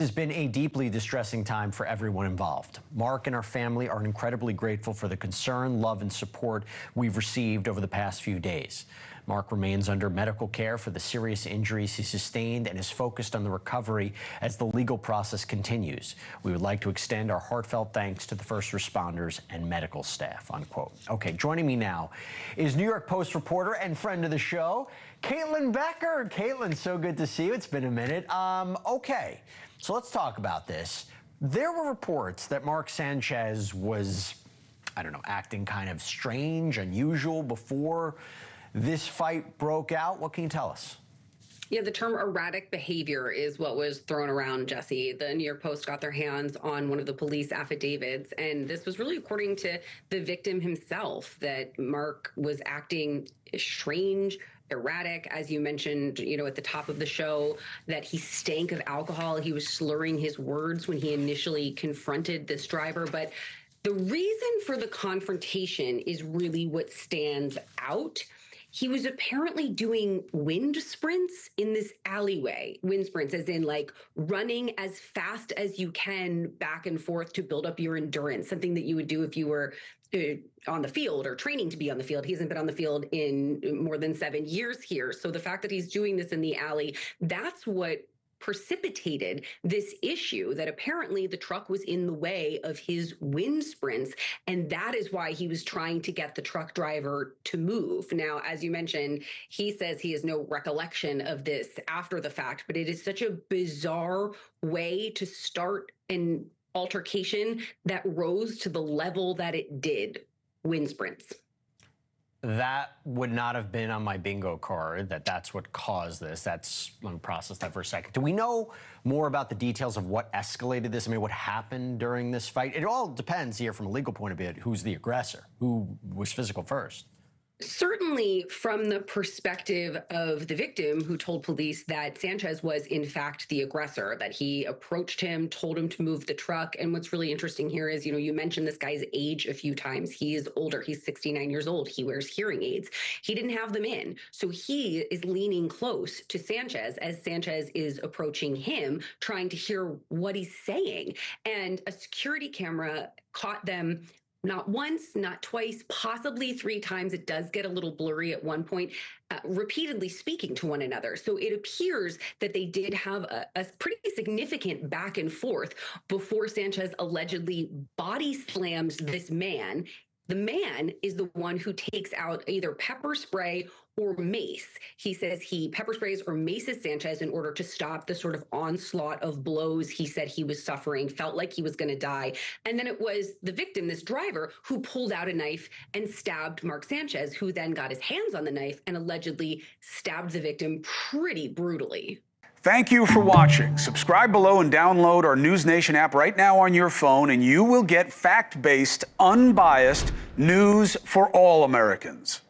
Has been a deeply distressing time for everyone involved. Mark and our family are incredibly grateful for the concern, love, and support we've received over the past few days. Mark remains under medical care for the serious injuries he sustained and is focused on the recovery as the legal process continues. We would like to extend our heartfelt thanks to the first responders and medical staff, unquote. Okay, joining me now is New York Post reporter and friend of the show, Caitlyn Becker. Caitlyn, so good to see you. It's been a minute. Okay. So let's talk about this. There were reports that Mark Sanchez was, acting kind of strange, unusual before this fight broke out. What can you tell us? Yeah, the term erratic behavior is what was thrown around, Jesse. The New York Post got their hands on one of the police affidavits, and this was really according to the victim himself, that Mark was acting strange, erratic, as you mentioned, at the top of the show, that he stank of alcohol. He was slurring his words when he initially confronted this driver. But the reason for the confrontation is really what stands out. He was apparently doing wind sprints in this alleyway. Wind sprints as in like running as fast as you can back and forth to build up your endurance, something that you would do if you were on the field or training to be on the field. He hasn't been on the field in more than 7 years here. So the fact that he's doing this in the alley, that's what precipitated this issue, that apparently the truck was in the way of his wind sprints, and that is why he was trying to get the truck driver to move. Now, as you mentioned, he says he has no recollection of this after the fact, but it is such a bizarre way to start an altercation that rose to the level that it did. Wind sprints. That would not have been on my bingo card, that's what caused this. Let me process that for a second. Do we know more about the details of what escalated this? I mean, what happened during this fight? It all depends here from a legal point of view, who's the aggressor, who was physical first. Certainly from the perspective of the victim, who told police that Sanchez was in fact the aggressor, that he approached him, told him to move the truck. And what's really interesting here is, you mentioned this guy's age a few times. He is older. He's 69 years old. He wears hearing aids. He didn't have them in. So he is leaning close to Sanchez as Sanchez is approaching him, trying to hear what he's saying. And a security camera caught them not once, not twice, possibly 3 times. It does get a little blurry at one point, repeatedly speaking to one another. So it appears that they did have a pretty significant back and forth before Sanchez allegedly body slams this man. The man is the one who takes out either pepper spray or mace. He says he pepper sprays or maces Sanchez in order to stop the sort of onslaught of blows he said he was suffering, felt like he was going to die. And then it was the victim, this driver, who pulled out a knife and stabbed Mark Sanchez, who then got his hands on the knife and allegedly stabbed the victim pretty brutally. Thank you for watching. Subscribe below and download our NewsNation app right now on your phone, and you will get fact-based, unbiased news for all Americans.